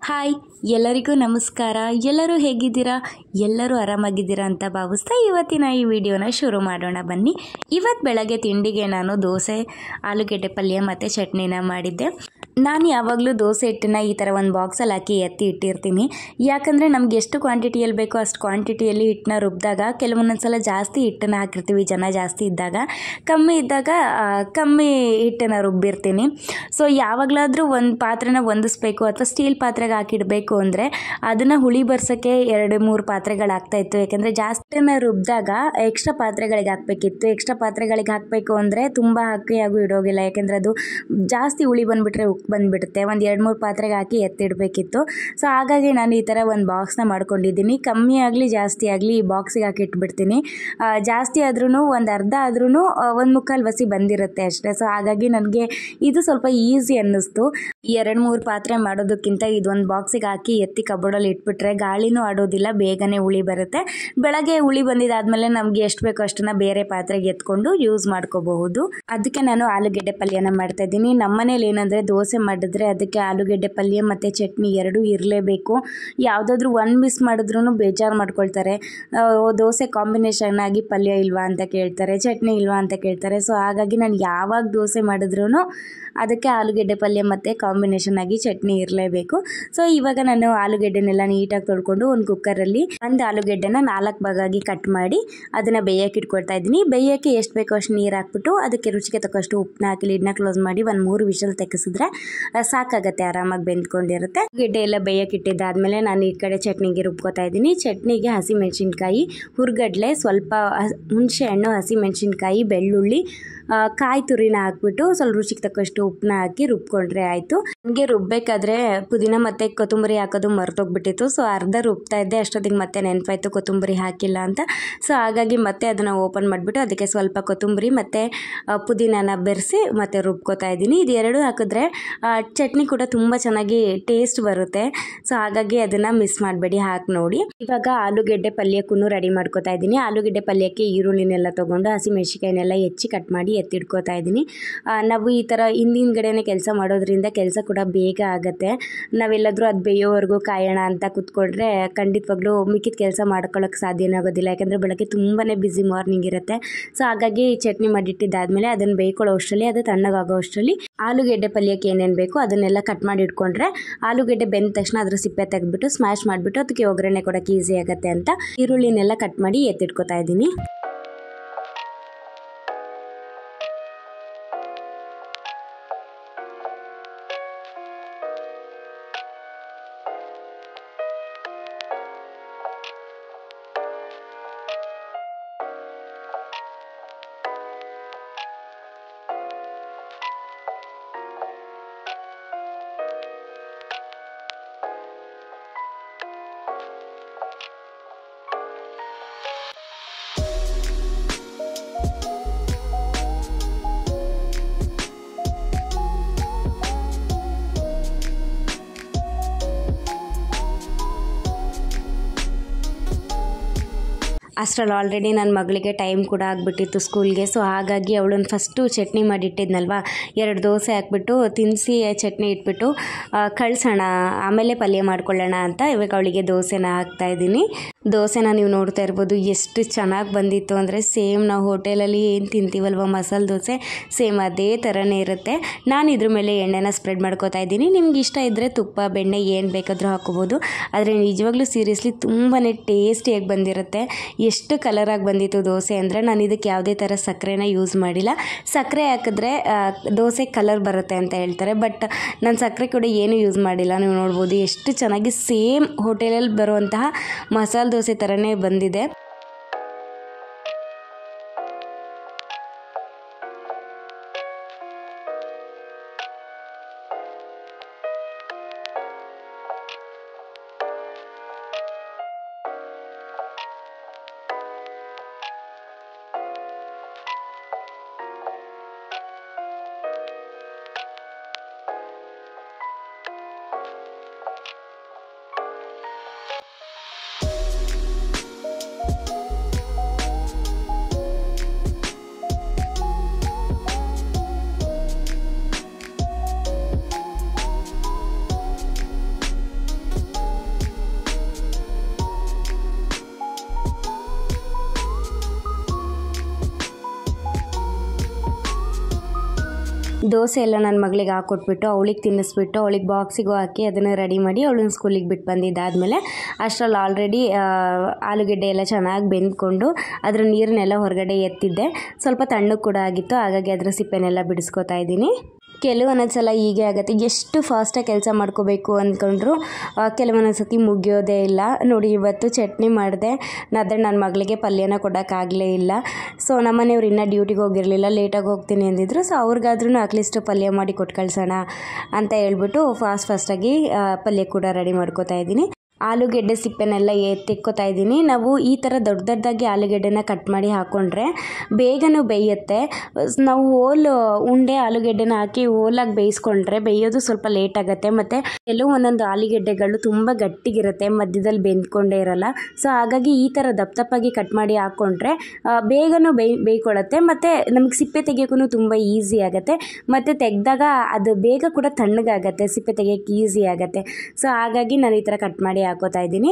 Hi ಎಲ್ಲರಿಗೂ ನಮಸ್ಕಾರ. ಎಲ್ಲರೂ ಹೇಗಿದ್ದೀರಾ? ಎಲ್ಲರೂ ಆರಾಮಾಗಿದ್ದೀರಾ ಅಂತ ಭಾವಿಸ್ತಾ ಇವತ್ತಿನ ಈ ವಿಡಿಯೋನ ಶುರು ಮಾಡೋಣ ಬನ್ನಿ. ಇವತ್ತು ಬೆಳಗ್ಗೆ ತಿಂಡಿಗೆ ನಾನು ದೋಸೆ, ಆಲೂಗೆಡ್ಡೆ ಪಲ್ಯ ಮತ್ತು ಚಟ್ನಿನ ಮಾಡಿದ್ದೆ. ನಾನು ಯಾವಾಗಲೂ ದೋಸೆ ಹಿಟ್ಟನ್ನು ಈ ಥರ ಒಂದು ಬಾಕ್ಸಲ್ಲಿ ಹಾಕಿ ಎತ್ತಿ ಇಟ್ಟಿರ್ತೀನಿ. ಯಾಕಂದರೆ ನಮ್ಗೆ ಎಷ್ಟು ಕ್ವಾಂಟಿಟಿಯಲ್ಲಿ ಬೇಕೋ ಅಷ್ಟು ಕ್ವಾಂಟಿಟಿಯಲ್ಲಿ ಹಿಟ್ಟನ್ನ ರುಬ್ಬಿದಾಗ ಕೆಲವೊಂದೊಂದು ಸಲ ಜಾಸ್ತಿ ಹಿಟ್ಟನ್ನು ಹಾಕಿರ್ತೀವಿ, ಜನ ಜಾಸ್ತಿ ಇದ್ದಾಗ. ಕಮ್ಮಿ ಇದ್ದಾಗ ಕಮ್ಮಿ ಹಿಟ್ಟನ್ನು ರುಬ್ಬಿರ್ತೀನಿ. ಸೊ ಯಾವಾಗಲಾದರೂ ಒಂದು ಪಾತ್ರೆನ ಹೊಂದಿಸ್ಬೇಕು ಅಥವಾ ಸ್ಟೀಲ್ ಪಾತ್ರೆಗೆ ಹಾಕಿಡಬೇಕು ಅಂದರೆ ಅದನ್ನು ಹುಳಿ ಬರ್ಸೋಕ್ಕೆ 2-3 ಪಾತ್ರೆಗಳಾಗ್ತಾಯಿತ್ತು. ಯಾಕೆಂದರೆ ಜಾಸ್ತಿನ ರುಬ್ಬಿದಾಗ ಎಕ್ಸ್ಟ್ರಾ ಪಾತ್ರೆಗಳಿಗೆ ಹಾಕಬೇಕಿತ್ತು. ಎಕ್ಸ್ಟ್ರಾ ಪಾತ್ರೆಗಳಿಗೆ ಹಾಕಬೇಕು ಅಂದರೆ ತುಂಬ ಹಾಕಿ ಹಾಗೂ ಇಡೋಗಿಲ್ಲ, ಯಾಕೆಂದರೆ ಅದು ಜಾಸ್ತಿ ಹುಳಿ ಬಂದುಬಿಟ್ರೆ ಬಂದುಬಿಡುತ್ತೆ. ಒಂದು 2-3 ಪಾತ್ರೆಗೆ ಹಾಕಿ ಎತ್ತಿಡಬೇಕಿತ್ತು. ಸೊ ಹಾಗಾಗಿ ನಾನು ಈ ಥರ ಒಂದು ಬಾಕ್ಸ್ನ ಮಾಡ್ಕೊಂಡಿದ್ದೀನಿ. ಕಮ್ಮಿ ಆಗಲಿ ಜಾಸ್ತಿ ಆಗಲಿ ಈ ಬಾಕ್ಸಿಗೆ ಹಾಕಿ ಇಟ್ಬಿಡ್ತೀನಿ. ಜಾಸ್ತಿ ಆದ್ರೂ ಒಂದು ಅರ್ಧ ಆದ್ರೂ 1/4 ಬಸಿ ಬಂದಿರುತ್ತೆ ಅಷ್ಟೇ. ಸೊ ಹಾಗಾಗಿ ನನಗೆ ಇದು ಸ್ವಲ್ಪ ಈಸಿ ಅನ್ನಿಸ್ತು. 2-3 ಪಾತ್ರೆ ಮಾಡೋದಕ್ಕಿಂತ ಇದೊಂದು ಬಾಕ್ಸಿಗೆ ಹಾಕಿ ಎತ್ತಿ ಕಬೋರ್ಡಲ್ಲಿ ಇಟ್ಬಿಟ್ರೆ ಗಾಳಿನೂ ಆಡೋದಿಲ್ಲ, ಬೇಗನೆ ಹುಳಿ ಬರುತ್ತೆ. ಬೆಳಗ್ಗೆ ಹುಳಿ ಬಂದಿದ್ದಾದಮೇಲೆ ನಮಗೆ ಎಷ್ಟು ಬೇಕೋ ಅಷ್ಟನ್ನು ಬೇರೆ ಪಾತ್ರೆಗೆ ಎತ್ಕೊಂಡು ಯೂಸ್ ಮಾಡ್ಕೋಬಹುದು. ಅದಕ್ಕೆ ನಾನು ಆಲೂಗೆಡ್ಡೆ ಪಲ್ಯನ ಮಾಡ್ತಾಯಿದ್ದೀನಿ. ನಮ್ಮನೇಲಿ ಏನಂದರೆ ದೋಸೆ ಮಾಡಿದ್ರೆ ಅದಕ್ಕೆ ಆಲೂಗೆಡ್ಡೆ ಪಲ್ಯ ಮತ್ತು ಚಟ್ನಿ ಎರಡೂ ಇರಲೇಬೇಕು. ಯಾವುದಾದ್ರೂ ಒಂದು ಮಿಸ್ ಮಾಡಿದ್ರೂ ಬೇಜಾರು ಮಾಡ್ಕೊಳ್ತಾರೆ. ದೋಸೆ ಕಾಂಬಿನೇಷನ್ ಆಗಿ ಪಲ್ಯ ಇಲ್ವಾ ಅಂತ ಕೇಳ್ತಾರೆ, ಚಟ್ನಿ ಇಲ್ವಾ ಅಂತ ಕೇಳ್ತಾರೆ. ಸೊ ಹಾಗಾಗಿ ನಾನು ಯಾವಾಗ ದೋಸೆ ಮಾಡಿದ್ರೂ ಅದಕ್ಕೆ ಆಲೂಗೆಡ್ಡೆ ಪಲ್ಯ ಮತ್ತು ಕಾಂಬಿನೇಷನ್ ಆಗಿ ಚಟ್ನಿ ಇರಲೇಬೇಕು. ಸೊ ಇವಾಗ ನಾನು ಆಲೂಗೆಡ್ಡೆನೆಲ್ಲ ನೀಟಾಗಿ ತೊಳ್ಕೊಂಡು ಒಂದು ಕುಕ್ಕರಲ್ಲಿ ಒಂದು ಆಲೂಗೆಡ್ಡೆನ 4 ಭಾಗಾಗಿ ಕಟ್ ಮಾಡಿ ಅದನ್ನು ಬೇಯಕ್ಕೆ ಇಟ್ಕೊಳ್ತಾ ಇದ್ದೀನಿ. ಬೇಯಕ್ಕೆ ಎಷ್ಟು ಬೇಕೋ ಅಷ್ಟು ನೀರು ಹಾಕ್ಬಿಟ್ಟು ಅದಕ್ಕೆ ರುಚಿಗೆ ತಕ್ಕಷ್ಟು ಉಪ್ಪನ್ನ ಹಾಕಿ ಲಿಡ್ನ ಕ್ಲೋಸ್ ಮಾಡಿ ಒಂದು 3 ವಿಷಲ್ ತೆಗೆಸಿದ್ರೆ ಸಾಕಾಗತ್ತೆ, ಆರಾಮಾಗಿ ಬೆಂದ್ಕೊಂಡಿರುತ್ತೆ. ಗೆಡ್ಡೆ ಎಲ್ಲ ಬೇಯಕ್ಕೆ ಇಟ್ಟಿದ್ದಾದಮೇಲೆ ನಾನು ಈ ಕಡೆ ಚಟ್ನಿಗೆ ರುಬ್ಕೋತಾ ಇದ್ದೀನಿ. ಚಟ್ನಿಗೆ ಹಸಿಮೆಣಸಿನ್ಕಾಯಿ, ಹುರ್ಗಡ್ಲೆ, ಸ್ವಲ್ಪ ಹುಣಸೆ ಹಣ್ಣು, ಹಸಿಮೆಣಸಿನ್ಕಾಯಿ, ಬೆಳ್ಳುಳ್ಳಿ, ಕಾಯಿ ತುರಿನ ಹಾಕ್ಬಿಟ್ಟು ಸ್ವಲ್ಪ ರುಚಿಗೆ ತಕ್ಕಷ್ಟು ಉಪ್ಪನ್ನ ಹಾಕಿ ರುಬ್ಕೊಂಡ್ರೆ ಆಯಿತು. ನನಗೆ ರುಬ್ಬೇಕಾದ್ರೆ ಪುದೀನ ಮತ್ತು ಕೊತ್ತಂಬರಿ ಹಾಕೋದು ಮರ್ತೋಗ್ಬಿಟ್ಟಿತ್ತು. ಸೊ ಅರ್ಧ ರುಬ್ತಾ ಇದ್ದೆ, ಅಷ್ಟೊತ್ತಿಗೆ ಮತ್ತೆ ನೆನಪಾಯಿತು ಕೊತ್ತಂಬರಿ ಹಾಕಿಲ್ಲ ಅಂತ. ಸೊ ಹಾಗಾಗಿ ಮತ್ತೆ ಅದನ್ನು ಓಪನ್ ಮಾಡಿಬಿಟ್ಟು ಅದಕ್ಕೆ ಸ್ವಲ್ಪ ಕೊತ್ತಂಬರಿ ಮತ್ತು ಪುದೀನನ ಬೆರೆಸಿ ಮತ್ತೆ ರುಬ್ಕೋತಾ ಇದ್ದೀನಿ. ಇದು ಎರಡು ಹಾಕಿದ್ರೆ ಚಟ್ನಿ ಕೂಡ ತುಂಬ ಚೆನ್ನಾಗಿ ಟೇಸ್ಟ್ ಬರುತ್ತೆ. ಸೊ ಹಾಗಾಗಿ ಅದನ್ನು ಮಿಸ್ ಮಾಡಬೇಡಿ, ಹಾಕಿ ನೋಡಿ. ಇವಾಗ ಆಲೂಗೆಡ್ಡೆ ಪಲ್ಯಕ್ಕೂ ರೆಡಿ ಮಾಡ್ಕೋತಾ ಇದ್ದೀನಿ. ಆಲೂಗೆಡ್ಡೆ ಪಲ್ಯಕ್ಕೆ ಈರುಳ್ಳಿನೆಲ್ಲ ತೊಗೊಂಡು ಹಸಿಮೆಣಸಿನ್ಕಾಯಿನೆಲ್ಲ ಹೆಚ್ಚಿ ಕಟ್ ಮಾಡಿ ಎತ್ತಿಡ್ಕೋತಾ ಇದ್ದೀನಿ. ನಾವು ಈ ಥರ ಹಿಂದಿನಗಡೆನೇ ಕೆಲಸ ಮಾಡೋದ್ರಿಂದ ಕೆಲಸ ಕೂಡ ಬೇಗ ಆಗುತ್ತೆ. ನಾವೆಲ್ಲಾದರೂ ಅದು ಬೇಯೋವರೆಗೂ ಕಾಯೋಣ ಅಂತ ಕೂತ್ಕೊಂಡ್ರೆ ಖಂಡಿತವಾಗ್ಲೂ ಮಿಕ್ಕಿದ ಕೆಲಸ ಮಾಡ್ಕೊಳ್ಳೋಕೆ ಸಾಧ್ಯನೇ ಆಗೋದಿಲ್ಲ. ಯಾಕೆಂದರೆ ಬೆಳಗ್ಗೆ ತುಂಬಾ ಬ್ಯುಸಿ ಮಾರ್ನಿಂಗ್ ಇರುತ್ತೆ. ಸೊ ಹಾಗಾಗಿ ಚಟ್ನಿ ಮಾಡಿಟ್ಟಿದ್ದಾದಮೇಲೆ ಅದನ್ನು ಬೇಯ್ಕೊಳ್ಳೋ ಅಷ್ಟರಲ್ಲಿ, ಅದು ತಣ್ಣಗಾಗೋ ಅಷ್ಟರಲ್ಲಿ ಆಲೂಗೆಡ್ಡೆ ಪಲ್ಯಕ್ಕೆ ಏನೇನು ಬೇಕು ಅದನ್ನೆಲ್ಲ ಕಟ್ ಮಾಡಿ ಇಟ್ಕೊಂಡ್ರೆ ಆಲೂಗೆಡ್ಡೆ ಬೆಂದ ತಕ್ಷಣ ಅದ್ರ ಸಿಪ್ಪೆ ತೆಗೆದ್ಬಿಟ್ಟು ಸ್ಮ್ಯಾಶ್ ಮಾಡಿಬಿಟ್ಟು ಅದಕ್ಕೆ ಒಗ್ಗರಣೆ ಕೊಡೋಕ್ಕೆ ಈಸಿ ಆಗುತ್ತೆ ಅಂತ ಈರುಳ್ಳಿನೆಲ್ಲ ಕಟ್ ಮಾಡಿ ಎತ್ತಿಟ್ಕೋತಾ ಇದ್ದೀನಿ. ಅಷ್ಟರಲ್ಲಿ ಆಲ್ರೆಡಿ ನನ್ನ ಮಗಳಿಗೆ ಟೈಮ್ ಕೂಡ ಆಗಿಬಿಟ್ಟಿತ್ತು ಸ್ಕೂಲ್ಗೆ. ಸೊ ಹಾಗಾಗಿ ಅವಳನ್ನು ಫಸ್ಟು ಚಟ್ನಿ ಮಾಡಿಟ್ಟಿದ್ನಲ್ವ, 2 ದೋಸೆ ಹಾಕ್ಬಿಟ್ಟು ತಿನ್ನಿಸಿ ಚಟ್ನಿ ಇಟ್ಬಿಟ್ಟು ಕಳಿಸೋಣ, ಆಮೇಲೆ ಪಲ್ಯ ಮಾಡ್ಕೊಳ್ಳೋಣ ಅಂತ ಇವಾಗ ಅವಳಿಗೆ ದೋಸೆನ ಹಾಕ್ತಾಯಿದ್ದೀನಿ. ದೋಸೆನ ನೀವು ನೋಡ್ತಾ ಇರ್ಬೋದು ಎಷ್ಟು ಚೆನ್ನಾಗಿ ಬಂದಿತ್ತು ಅಂದರೆ ಸೇಮ್ ನಾವು ಹೋಟೆಲಲ್ಲಿ ಏನು ತಿಂತೀವಲ್ವ ಮಸಾಲೆ ದೋಸೆ, ಸೇಮ್ ಅದೇ ಥರನೇ ಇರುತ್ತೆ. ನಾನು ಇದ್ರ ಮೇಲೆ ಎಣ್ಣೆನ ಸ್ಪ್ರೆಡ್ ಮಾಡ್ಕೋತಾ ಇದ್ದೀನಿ. ನಿಮ್ಗೆ ಇಷ್ಟ ಇದ್ದರೆ ತುಪ್ಪ, ಬೆಣ್ಣೆ ಏನು ಬೇಕಾದರೂ ಹಾಕೋಬೋದು. ಆದರೆ ನಿಜವಾಗ್ಲೂ ಸೀರಿಯಸ್ಲಿ ತುಂಬಾ ಟೇಸ್ಟಿಯಾಗಿ ಬಂದಿರುತ್ತೆ. ಎಷ್ಟು ಕಲರಾಗಿ ಬಂದಿತ್ತು ದೋಸೆ ಅಂದರೆ ನಾನು ಇದಕ್ಕೆ ಯಾವುದೇ ಥರ ಸಕ್ಕರೆನ ಯೂಸ್ ಮಾಡಿಲ್ಲ. ಸಕ್ಕರೆ ಹಾಕಿದ್ರೆ ದೋಸೆ ಕಲರ್ ಬರುತ್ತೆ ಅಂತ ಹೇಳ್ತಾರೆ, ಬಟ್ ನಾನು ಸಕ್ಕರೆ ಕೂಡ ಏನೂ ಯೂಸ್ ಮಾಡಿಲ್ಲ. ನೀವು ನೋಡ್ಬೋದು ಎಷ್ಟು ಚೆನ್ನಾಗಿ ಸೇಮ್ ಹೋಟೆಲಲ್ಲಿ ಬರುವಂತಹ ಮಸಾಲೆ ದೋಸೆ ಥರನೇ ಬಂದಿದೆ. ದೋಸೆ ಎಲ್ಲ ನನ್ನ ಮಗಳಿಗೆ ಹಾಕ್ಕೊಟ್ಬಿಟ್ಟು ಅವಳಿಗೆ ತಿನ್ನಿಸ್ಬಿಟ್ಟು ಅವಳಿಗೆ ಬಾಕ್ಸಿಗೂ ಹಾಕಿ ಅದನ್ನು ರೆಡಿ ಮಾಡಿ ಅವಳನ್ನ ಸ್ಕೂಲಿಗೆ ಬಿಟ್ಟು ಬಂದಿದ್ದಾದಮೇಲೆ ಅಷ್ಟರಲ್ಲಿ ಆಲ್ರೆಡಿ ಆಲೂಗೆಡ್ಡೆ ಎಲ್ಲ ಚೆನ್ನಾಗಿ ಬೆಂದ್ಕೊಂಡು ಅದರ ನೀರನ್ನೆಲ್ಲ ಹೊರಗಡೆ ಎತ್ತಿದ್ದೆ. ಸ್ವಲ್ಪ ತಣ್ಣಗೆ ಕೂಡ ಆಗಿತ್ತು, ಹಾಗಾಗಿ ಅದರ ಸಿಪ್ಪೆನೆಲ್ಲ ಬಿಡಿಸ್ಕೊತಾ ಇದ್ದೀನಿ. ಕೆಲವೊಂದೊಂದು ಸಲ ಹೀಗೆ ಆಗುತ್ತೆ, ಎಷ್ಟು ಫಾಸ್ಟಾಗಿ ಕೆಲಸ ಮಾಡ್ಕೋಬೇಕು ಅಂದ್ಕೊಂಡ್ರು ಕೆಲವೊಂದೊಂದು ಸತಿ ಮುಗಿಯೋದೇ ಇಲ್ಲ. ನೋಡಿ ಇವತ್ತು ಚಟ್ನಿ ಮಾಡಿದೆ, ಆದರೆ ನನ್ನ ಮಗಳಿಗೆ ಪಲ್ಯನ ಕೊಡೋಕ್ಕಾಗಲೇ ಇಲ್ಲ. ಸೊ ನಮ್ಮನೆಯವ್ರು ಇನ್ನೂ ಡ್ಯೂಟಿಗೆ ಹೋಗಿರಲಿಲ್ಲ, ಲೇಟಾಗಿ ಹೋಗ್ತೀನಿ ಅಂದಿದ್ರು. ಸೊ ಅವ್ರಿಗಾದ್ರೂ ಅಟ್ಲೀಸ್ಟ್ ಪಲ್ಯ ಮಾಡಿ ಕೊಟ್ಟು ಕಳ್ಸೋಣ ಅಂತ ಹೇಳ್ಬಿಟ್ಟು ಫಾಸ್ಟಾಗಿ ಪಲ್ಯ ಕೂಡ ರೆಡಿ ಮಾಡ್ಕೋತಾ ಇದ್ದೀನಿ. ಆಲೂಗೆಡ್ಡೆ ಸಿಪ್ಪೆನೆಲ್ಲ ತೆಕ್ಕೋತಾ ಇದ್ದೀನಿ. ನಾವು ಈ ಥರ ದೊಡ್ಡದಾಗಿ ಆಲೂಗೆಡ್ಡೆನ ಕಟ್ ಮಾಡಿ ಹಾಕ್ಕೊಂಡ್ರೆ ಬೇಗನೂ ಬೇಯುತ್ತೆ. ನಾವು ಉಂಡೆ ಆಲೂಗೆಡ್ಡೆನ ಹಾಕಿ ಹೋಲಾಗಿ ಬೇಯಿಸ್ಕೊಂಡ್ರೆ ಬೇಯೋದು ಸ್ವಲ್ಪ ಲೇಟ್ ಆಗುತ್ತೆ. ಮತ್ತು ಒಂದೊಂದು ಆಲೂಗೆಡ್ಡೆಗಳು ತುಂಬ ಗಟ್ಟಿಗಿರುತ್ತೆ, ಮಧ್ಯದಲ್ಲಿ ಬೆಂದ್ಕೊಂಡೇ ಇರಲ್ಲ. ಸೊ ಹಾಗಾಗಿ ಈ ಥರ ದಪ್ಪಾಗಿ ಕಟ್ ಮಾಡಿ ಹಾಕ್ಕೊಂಡ್ರೆ ಬೇಗನೂ ಬೇಯ್ಕೊಳ್ಳುತ್ತೆ. ಮತ್ತು ನಮಗೆ ಸಿಪ್ಪೆ ತೆಗಿಯೋಕ್ಕೂ ತುಂಬ ಈಸಿ ಆಗುತ್ತೆ. ಮತ್ತು ತೆಗೆದಾಗ ಅದು ಬೇಗ ಕೂಡ ತಣ್ಣಗಾಗತ್ತೆ, ಸಿಪ್ಪೆ ತೆಗಿಯೋಕ್ಕೆ ಈಸಿ ಆಗುತ್ತೆ. ಸೊ ಹಾಗಾಗಿ ನಾನು ಈ ಥರ ಕಟ್ ಮಾಡಿ ಹಾಕೋತಾ ಇದ್ದೀನಿ.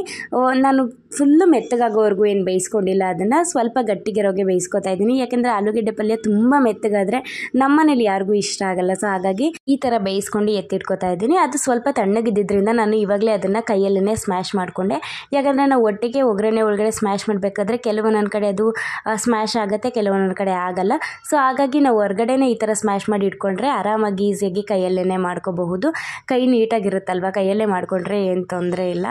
ನಾನು ಫುಲ್ಲು ಮೆತ್ತಗಾಗೋವರೆಗೂ ಏನು ಬೇಯಿಸ್ಕೊಂಡಿಲ್ಲ, ಅದನ್ನು ಸ್ವಲ್ಪ ಗಟ್ಟಿಗಿರೋಗೆ ಬೇಯಿಸ್ಕೊತಾ ಇದ್ದೀನಿ. ಯಾಕೆಂದರೆ ಆಲೂಗೆಡ್ಡೆ ಪಲ್ಯ ತುಂಬ ಮೆತ್ತಗಾದರೆ ನಮ್ಮನೇಲಿ ಯಾರಿಗೂ ಇಷ್ಟ ಆಗಲ್ಲ. ಸೊ ಹಾಗಾಗಿ ಈ ಥರ ಬೇಯಿಸ್ಕೊಂಡು ಎತ್ತಿಟ್ಕೋತಾ ಇದ್ದೀನಿ. ಅದು ಸ್ವಲ್ಪ ತಣ್ಣಗಿದ್ದರಿಂದ ನಾನು ಇವಾಗಲೇ ಅದನ್ನು ಕೈಯಲ್ಲೇ ಸ್ಮ್ಯಾಶ್ ಮಾಡಿಕೊಂಡೆ. ಯಾಕಂದರೆ ನಾವು ಒಟ್ಟಿಗೆ ಒಗ್ಗರಣೆ ಒಳಗಡೆ ಸ್ಮ್ಯಾಶ್ ಮಾಡಬೇಕಾದ್ರೆ ಕೆಲವೊಂದೊಂದು ಕಡೆ ಅದು ಸ್ಮ್ಯಾಶ್ ಆಗುತ್ತೆ, ಕೆಲವೊಂದೊಂದು ಕಡೆ ಆಗಲ್ಲ. ಸೊ ಹಾಗಾಗಿ ನಾವು ಹೊರಗಡೆನೇ ಈ ಥರ ಸ್ಮ್ಯಾಶ್ ಮಾಡಿ ಇಟ್ಕೊಂಡ್ರೆ ಆರಾಮಾಗಿ ಈಸಿಯಾಗಿ ಕೈಯಲ್ಲೇ ಮಾಡ್ಕೋಬಹುದು. ಕೈ ನೀಟಾಗಿರುತ್ತಲ್ವ, ಕೈಯಲ್ಲೇ ಮಾಡಿಕೊಂಡ್ರೆ ಏನು ತೊಂದರೆ ಇಲ್ಲ.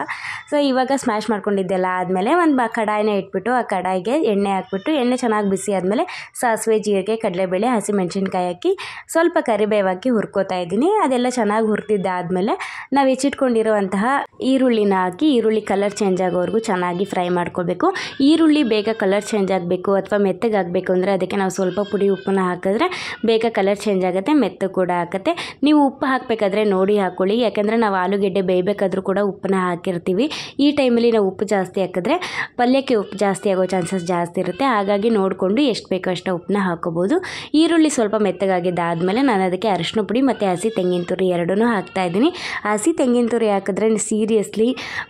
ಸೊ ಇವಾಗ ಸ್ಮ್ಯಾಶ್ ಮಾಡ್ಕೊಂಡಿದ್ದೆಲ್ಲ ಆದಮೇಲೆ ಒಂದು ಕಡಾಯಿನ ಇಟ್ಬಿಟ್ಟು ಆ ಕಡಾಯಿಗೆ ಎಣ್ಣೆ ಹಾಕ್ಬಿಟ್ಟು ಎಣ್ಣೆ ಚೆನ್ನಾಗಿ ಬಿಸಿ ಆದಮೇಲೆ ಸಾಸಿವೆ, ಜೀರಿಗೆ, ಕಡಲೆಬೇಳೆ, ಹಸಿಮೆಣಸಿನ್ಕಾಯಿ ಹಾಕಿ ಸ್ವಲ್ಪ ಕರಿಬೇವು ಹಾಕಿ ಹುರ್ಕೋತಾ ಇದ್ದೀನಿ. ಅದೆಲ್ಲ ಚೆನ್ನಾಗಿ ಹುರಿದಿದ್ದಾದಮೇಲೆ ನಾವು ಹೆಚ್ಚಿಟ್ಕೊಂಡಿರುವಂತಹ ಈರುಳ್ಳಿನ ಹಾಕಿ ಈರುಳ್ಳಿ ಕಲರ್ ಚೇಂಜ್ ಆಗೋವರೆಗೂ ಚೆನ್ನಾಗಿ ಫ್ರೈ ಮಾಡ್ಕೋಬೇಕು. ಈರುಳ್ಳಿ ಬೇಗ ಕಲರ್ ಚೇಂಜ್ ಆಗಬೇಕು ಅಥವಾ ಮೆತ್ತಗಾಗಬೇಕು ಅಂದರೆ ಅದಕ್ಕೆ ನಾವು ಸ್ವಲ್ಪ ಪುಡಿ ಉಪ್ಪನ್ನ ಹಾಕಿದ್ರೆ ಬೇಗ ಕಲರ್ ಚೇಂಜ್ ಆಗುತ್ತೆ, ಮೆತ್ತ ಕೂಡ ಆಗುತ್ತೆ. ನೀವು ಉಪ್ಪು ಹಾಕಬೇಕಾದ್ರೆ ನೋಡಿ ಹಾಕ್ಕೊಳ್ಳಿ, ಯಾಕೆಂದರೆ ನಾವು ಆಲೂಗೆಡ್ಡೆ ಬೇಯಬೇಕಾದ್ರೂ ಕೂಡ ಉಪ್ಪನ್ನ ಹಾಕಿರ್ತೀವಿ. ಈ ಟೈಮಲ್ಲಿ ನಾವು ಉಪ್ಪು ಜಾಸ್ತಿ ಹಾಕಿದ್ರೆ ಪಲ್ಯಕ್ಕೆ ಉಪ್ಪು ಜಾಸ್ತಿ ಆಗೋ ಚಾನ್ಸಸ್ ಜಾಸ್ತಿ ಇರುತ್ತೆ. ಹಾಗಾಗಿ ನೋಡಿಕೊಂಡು ಎಷ್ಟು ಬೇಕೋ ಅಷ್ಟು ಉಪ್ಪನ್ನ ಹಾಕೋಬೋದು. ಈರುಳ್ಳಿ ಸ್ವಲ್ಪ ಮೆತ್ತಗಾಗಿದ್ದಾದಮೇಲೆ ನಾನು ಅದಕ್ಕೆ ಅರಿಶಿನ ಪುಡಿ ಮತ್ತು ಹಸಿ ತೆಂಗಿನ ತುರಿ ಎರಡನ್ನೂ ಹಾಕ್ತಾಯಿದ್ದೀನಿ. ಹಸಿ ತೆಂಗಿನ ತುರಿ ಹಾಕಿದ್ರೆ ಸೀರಿಯಸ್ಲಿ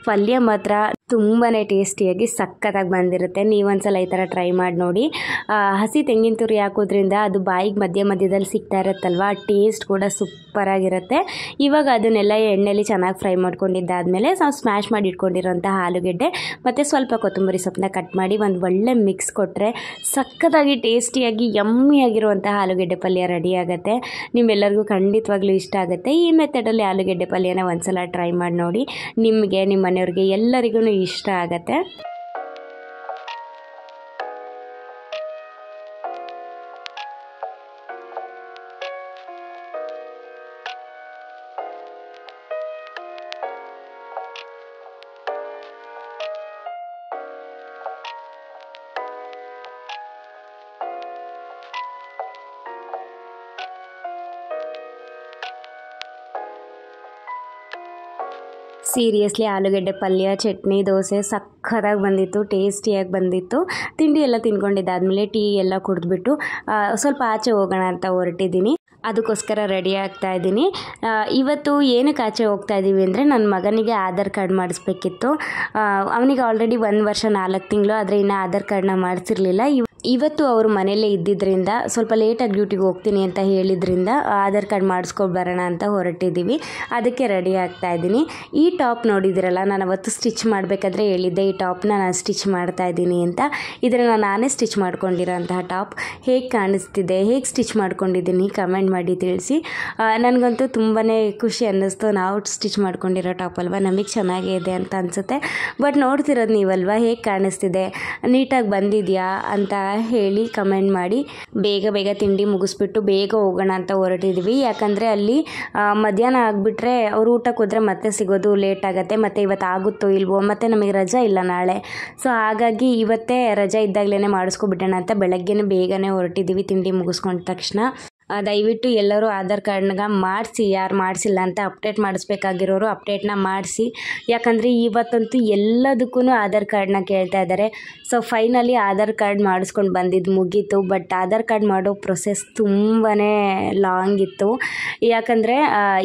ಪಲ್ಯ ಮಾತ್ರ ತುಂಬಾ ಟೇಸ್ಟಿಯಾಗಿ ಸಖತ್ತಾಗಿ ಬಂದಿರುತ್ತೆ. ನೀವೊಂದ್ಸಲ ಈ ಥರ ಟ್ರೈ ಮಾಡಿ ನೋಡಿ. ಹಸಿ ತೆಂಗಿನ ತುರಿ ಹಾಕೋದ್ರಿಂದ ಅದು ಬಾಯಿಗೆ ಮಧ್ಯದಲ್ಲಿ ಸಿಗ್ತಾ ಇರುತ್ತಲ್ವ, ಟೇಸ್ಟ್ ಕೂಡ ಸೂಪರಾಗಿರುತ್ತೆ. ಇವಾಗ ಅದನ್ನೆಲ್ಲ ಎಣ್ಣೆಯಲ್ಲಿ ಚೆನ್ನಾಗಿ ಫ್ರೈ ಮಾಡ್ಕೊಂಡಿದ್ದಾದಮೇಲೆ ನಾವು ಸ್ಮ್ಯಾಶ್ ಮಾಡಿ ಇಟ್ಕೊಂಡಿರೋಂತಹ ಆಲೂಗೆಡ್ಡೆ ಮತ್ತು ಸ್ವಲ್ಪ ಕೊತ್ತಂಬರಿ ಸೊಪ್ಪನ್ನ ಕಟ್ ಮಾಡಿ ಒಂದು ಒಳ್ಳೆ ಮಿಕ್ಸ್ ಕೊಟ್ಟರೆ ಸಖತ್ತಾಗಿ ಟೇಸ್ಟಿಯಾಗಿ ಯಮ್ಮಿಯಾಗಿರುವಂತಹ ಆಲೂಗೆಡ್ಡೆ ಪಲ್ಯ ರೆಡಿ ಆಗುತ್ತೆ. ನಿಮ್ಮೆಲ್ಲರಿಗೂ ಖಂಡಿತವಾಗ್ಲೂ ಇಷ್ಟ ಆಗುತ್ತೆ. ಈ ಮೆಥಡಲ್ಲಿ ಆಲೂಗೆಡ್ಡೆ ಪಲ್ಯನ ಒಂದ್ಸಲ ಟ್ರೈ ಮಾಡಿ ನೋಡಿ, ನಿಮಗೆ, ನಿಮ್ಮ ಮನೆಯವ್ರಿಗೆ ಎಲ್ಲರಿಗೂ ಇಷ್ಟ ಆಗುತ್ತೆ. ಸೀರಿಯಸ್ಲಿ ಆಲೂಗೆಡ್ಡೆ ಪಲ್ಯ, ಚಟ್ನಿ, ದೋಸೆ ಸಖತ್ತಾಗಿ ಬಂದಿತ್ತು, ಟೇಸ್ಟಿಯಾಗಿ ಬಂದಿತ್ತು. ತಿಂಡಿ ಎಲ್ಲ ತಿನ್ಕೊಂಡಿದ್ದಾದಮೇಲೆ ಟೀ ಎಲ್ಲ ಕುಡಿದ್ಬಿಟ್ಟು ಸ್ವಲ್ಪ ಆಚೆ ಹೋಗೋಣ ಅಂತ ಹೊರಟಿದ್ದೀನಿ. ಅದಕ್ಕೋಸ್ಕರ ರೆಡಿ ಆಗ್ತಾ ಇದ್ದೀನಿ. ಇವತ್ತು ಏನಕ್ಕೆ ಆಚೆ ಹೋಗ್ತಾ ಇದ್ದೀವಿ ಅಂದರೆ ನನ್ನ ಮಗನಿಗೆ ಆಧಾರ್ ಕಾರ್ಡ್ ಮಾಡಿಸ್ಬೇಕಿತ್ತು. ಅವನಿಗೆ ಆಲ್ರೆಡಿ 1 ವರ್ಷ 4 ತಿಂಗಳು, ಆದರೆ ಇನ್ನೂ ಆಧಾರ್ ಕಾರ್ಡ್ನ ಮಾಡಿಸಿರಲಿಲ್ಲ. ಇವತ್ತು ಅವರು ಮನೆಯಲ್ಲೇ ಇದ್ದಿದ್ದರಿಂದ ಸ್ವಲ್ಪ ಲೇಟಾಗಿ ಡ್ಯೂಟಿಗೆ ಹೋಗ್ತೀನಿ ಅಂತ ಹೇಳಿದ್ರಿಂದ ಆಧಾರ್ ಕಾರ್ಡ್ ಮಾಡಿಸ್ಕೊಂಡು ಬರೋಣ ಅಂತ ಹೊರಟಿದ್ದೀವಿ. ಅದಕ್ಕೆ ರೆಡಿ ಆಗ್ತಾ ಇದ್ದೀನಿ. ಈ ಟಾಪ್ ನೋಡಿದಿರಲ್ಲ, ನಾನು ಅವತ್ತು ಸ್ಟಿಚ್ ಮಾಡಬೇಕಾದ್ರೆ ಹೇಳಿದ್ದೆ ಈ ಟಾಪ್ನ ನಾನು ಸ್ಟಿಚ್ ಮಾಡ್ತಾ ಇದ್ದೀನಿ ಅಂತ. ಇದನ್ನು ನಾನೇ ಸ್ಟಿಚ್ ಮಾಡ್ಕೊಂಡಿರೋ ಅಂತಹ ಟಾಪ್. ಹೇಗೆ ಕಾಣಿಸ್ತಿದೆ, ಹೇಗೆ ಸ್ಟಿಚ್ ಮಾಡ್ಕೊಂಡಿದ್ದೀನಿ ಕಮೆಂಟ್ ಮಾಡಿ ತಿಳಿಸಿ. ನನಗಂತೂ ತುಂಬಾ ಖುಷಿ ಅನ್ನಿಸ್ತು. ನಾವು ಸ್ಟಿಚ್ ಮಾಡ್ಕೊಂಡಿರೋ ಟಾಪ್ ಅಲ್ವಾ, ನಮಗೆ ಚೆನ್ನಾಗೇ ಇದೆ ಅಂತ ಅನಿಸುತ್ತೆ. ಬಟ್ ನೋಡ್ತಿರೋದು ನೀವಲ್ವಾ ಹೇಗೆ ಕಾಣಿಸ್ತಿದೆ, ನೀಟಾಗಿ ಬಂದಿದೆಯಾ ಅಂತ ಹೇಳಿ ಕಮೆಂಟ್ ಮಾಡಿ. ಬೇಗ ತಿಂಡಿ ಮುಗಿಸ್ಬಿಟ್ಟು ಬೇಗ ಹೋಗೋಣ ಅಂತ ಹೊರಟಿದ್ವಿ. ಯಾಕಂದರೆ ಅಲ್ಲಿ ಮಧ್ಯಾಹ್ನ ಆಗಿಬಿಟ್ರೆ ಅವ್ರು ಊಟಕ್ಕೆ ಹೋದರೆ ಮತ್ತೆ ಸಿಗೋದು ಲೇಟ್ ಆಗುತ್ತೆ. ಮತ್ತು ಇವತ್ತು ಆಗುತ್ತೋ ಇಲ್ವೋ, ಮತ್ತು ನಮಗೆ ರಜಾ ಇಲ್ಲ ನಾಳೆ. ಸೊ ಹಾಗಾಗಿ ಇವತ್ತೇ ರಜಾ ಇದ್ದಾಗಲೇ ಮಾಡಿಸ್ಕೊಬಿಟ್ಟೋಣ ಅಂತ ಬೆಳಗ್ಗೆನೇ ಬೇಗನೆ ಹೊರಟಿದ್ದೀವಿ ತಿಂಡಿ ಮುಗಿಸ್ಕೊಂಡ ತಕ್ಷಣ. ದಯವಿಟ್ಟು ಎಲ್ಲರೂ ಆಧಾರ್ ಕಾರ್ಡ್ನಾಗ ಮಾಡಿಸಿ, ಯಾರು ಮಾಡಿಸಿಲ್ಲ ಅಂತ ಅಪ್ಡೇಟ್ ಮಾಡಿಸ್ಬೇಕಾಗಿರೋರು ಅಪ್ಡೇಟ್ನ ಮಾಡಿಸಿ. ಯಾಕಂದರೆ ಇವತ್ತಂತೂ ಎಲ್ಲದಕ್ಕೂ ಆಧಾರ್ ಕಾರ್ಡ್ನ ಕೇಳ್ತಾ ಇದ್ದಾರೆ. ಸೊ ಫೈನಲಿ ಆಧಾರ್ ಕಾರ್ಡ್ ಮಾಡಿಸ್ಕೊಂಡು ಬಂದಿದ್ದು ಮುಗೀತು. ಬಟ್ ಆಧಾರ್ ಕಾರ್ಡ್ ಮಾಡೋ ಪ್ರೊಸೆಸ್ ತುಂಬಾ ಲಾಂಗ್ ಇತ್ತು. ಯಾಕಂದರೆ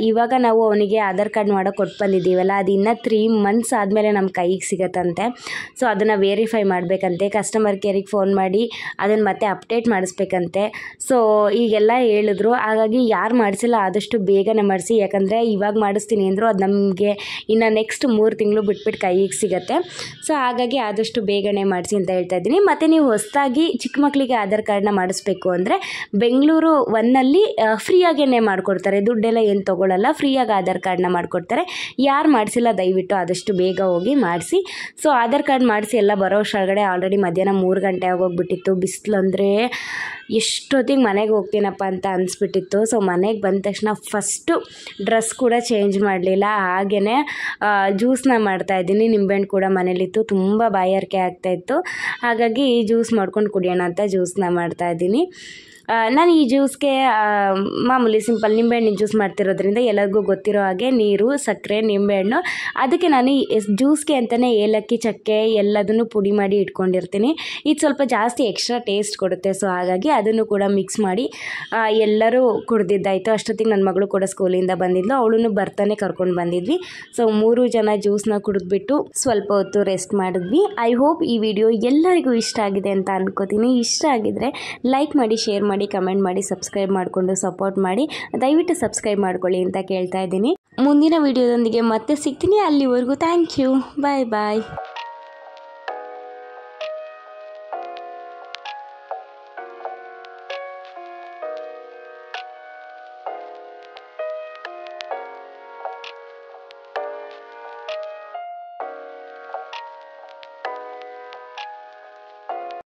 ಇವಾಗ ನಾವು ಅವನಿಗೆ ಆಧಾರ್ ಕಾರ್ಡ್ ಮಾಡೋ ಕೊಟ್ಟು ಬಂದಿದ್ದೀವಲ್ಲ, ಅದು ಇನ್ನೂ 3 ಮಂತ್ಸ್ ಆದಮೇಲೆ ನಮ್ಮ ಕೈಗೆ ಸಿಗತ್ತಂತೆ. ಸೊ ಅದನ್ನು ವೆರಿಫೈ ಮಾಡಬೇಕಂತೆ, ಕಸ್ಟಮರ್ ಕೇರಿಗೆ ಫೋನ್ ಮಾಡಿ ಅದನ್ನು ಮತ್ತೆ ಅಪ್ಡೇಟ್ ಮಾಡಿಸ್ಬೇಕಂತೆ. ಸೊ ಈಗೆಲ್ಲ ಹೇಳಿದ್ರು. ಹಾಗಾಗಿ ಯಾರು ಮಾಡಿಸಿಲ್ಲ ಆದಷ್ಟು ಬೇಗನೆ ಮಾಡಿಸಿ, ಯಾಕಂದರೆ ಇವಾಗ ಮಾಡಿಸ್ತೀನಿ ಅಂದರು ಅದು ನಮಗೆ ಇನ್ನು ನೆಕ್ಸ್ಟ್ 3 ತಿಂಗಳು ಬಿಟ್ಬಿಟ್ಟು ಕೈಗೆ ಸಿಗುತ್ತೆ. ಸೊ ಹಾಗಾಗಿ ಆದಷ್ಟು ಬೇಗನೆ ಮಾಡಿಸಿ ಅಂತ ಹೇಳ್ತಾ ಇದ್ದೀನಿ. ಮತ್ತು ನೀವು ಹೊಸದಾಗಿ ಚಿಕ್ಕ ಮಕ್ಕಳಿಗೆ ಆಧಾರ್ ಕಾರ್ಡ್ನ ಮಾಡಿಸ್ಬೇಕು ಅಂದರೆ ಬೆಂಗಳೂರು 1ನಲ್ಲಿ ಫ್ರೀಯಾಗೇ ಮಾಡಿಕೊಡ್ತಾರೆ, ದುಡ್ಡೆಲ್ಲ ಏನು ತೊಗೊಳ್ಳಲ್ಲ, ಫ್ರೀಯಾಗಿ ಆಧಾರ್ ಕಾರ್ಡ್ನ ಮಾಡಿಕೊಡ್ತಾರೆ. ಯಾರು ಮಾಡಿಸಿಲ್ಲ ದಯವಿಟ್ಟು ಆದಷ್ಟು ಬೇಗ ಹೋಗಿ ಮಾಡಿಸಿ. ಸೊ ಆಧಾರ್ ಕಾರ್ಡ್ ಮಾಡಿಸಿ ಎಲ್ಲ ಬರೋ ಒಳಗಡೆ ಆಲ್ರೆಡಿ ಮಧ್ಯಾಹ್ನ 3 ಗಂಟೆ ಆಗೋಗ್ಬಿಟ್ಟಿತ್ತು. ಬಿಸಿಲು ಅಂದರೆ ಎಷ್ಟೊತ್ತಿಗೆ ಮನೆಗೆ ಹೋಗ್ತೀನಪ್ಪ ಅಂತ ಅನಿಸ್ಬಿಟ್ಟಿತ್ತು. ಸೊ ಮನೆಗೆ ಬಂದ ತಕ್ಷಣ ಫಸ್ಟು ಡ್ರೆಸ್ ಕೂಡ ಚೇಂಜ್ ಮಾಡಲಿಲ್ಲ, ಹಾಗೆಯೇ ಜ್ಯೂಸನ್ನ ಮಾಡ್ತಾಯಿದ್ದೀನಿ. ನಿಂಬೆಹಣ್ಣು ಕೂಡ ಮನೇಲಿತ್ತು, ತುಂಬ ಬಾಯಾರಿಕೆ ಆಗ್ತಾಯಿತ್ತು. ಹಾಗಾಗಿ ಜ್ಯೂಸ್ ಮಾಡ್ಕೊಂಡು ಕುಡಿಯೋಣ ಅಂತ ಜ್ಯೂಸನ್ನ ಮಾಡ್ತಾಯಿದ್ದೀನಿ. ನಾನು ಈ ಜ್ಯೂಸ್ಗೆ ಮಾಮೂಲಿ ಸಿಂಪಲ್ ನಿಂಬೆಹಣ್ಣಿನ ಜ್ಯೂಸ್ ಮಾಡ್ತಿರೋದ್ರಿಂದ ಎಲ್ಲರಿಗೂ ಗೊತ್ತಿರೋ ಹಾಗೆ ನೀರು, ಸಕ್ಕರೆ, ನಿಂಬೆಹಣ್ಣು, ಅದಕ್ಕೆ ನಾನು ಜ್ಯೂಸ್ಗೆ ಅಂತಲೇ ಏಲಕ್ಕಿ, ಚಕ್ಕೆ ಎಲ್ಲದನ್ನು ಪುಡಿ ಮಾಡಿ ಇಟ್ಕೊಂಡಿರ್ತೀನಿ. ಇದು ಸ್ವಲ್ಪ ಜಾಸ್ತಿ ಎಕ್ಸ್ಟ್ರಾ ಟೇಸ್ಟ್ ಕೊಡುತ್ತೆ. ಸೊ ಹಾಗಾಗಿ ಅದನ್ನು ಕೂಡ ಮಿಕ್ಸ್ ಮಾಡಿ ಎಲ್ಲರೂ ಕುಡ್ದಿದ್ದಾಯಿತು. ಅಷ್ಟೊತ್ತಿಗೆ ನನ್ನ ಮಗಳು ಕೂಡ ಸ್ಕೂಲಿಂದ ಬಂದಿದ್ಲು, ಅವಳನ್ನು ಬರ್ತಾನೆ ಕರ್ಕೊಂಡು ಬಂದಿದ್ವಿ. ಸೊ 3 ಜನ ಜ್ಯೂಸ್ನ ಕುಡಿದ್ಬಿಟ್ಟು ಸ್ವಲ್ಪ ಹೊತ್ತು ರೆಸ್ಟ್ ಮಾಡಿದ್ವಿ. ಐ ಹೋಪ್ ಈ ವಿಡಿಯೋ ಎಲ್ಲರಿಗೂ ಇಷ್ಟ ಆಗಿದೆ ಅಂತ ಅನ್ಕೋತೀನಿ. ಇಷ್ಟ ಆಗಿದರೆ ಲೈಕ್ ಮಾಡಿ, ಶೇರ್ ಮಾಡಿ, ಕಮೆಂಟ್ ಮಾಡಿ, ಸಬ್ಸ್ಕ್ರೈಬ್ ಮಾಡಿಕೊಂಡು ಸಪೋರ್ಟ್ ಮಾಡಿ. ದಯವಿಟ್ಟು ಸಬ್ಸ್ಕ್ರೈಬ್ ಮಾಡ್ಕೊಳ್ಳಿ ಅಂತ ಕೇಳ್ತಾ ಇದ್ದೀನಿ. ಮುಂದಿನ ವಿಡಿಯೋದೊಂದಿಗೆ ಮತ್ತೆ ಸಿಗ್ತೀನಿ. ಅಲ್ಲಿವರೆಗೂ ಥ್ಯಾಂಕ್ ಯು. Bye bye.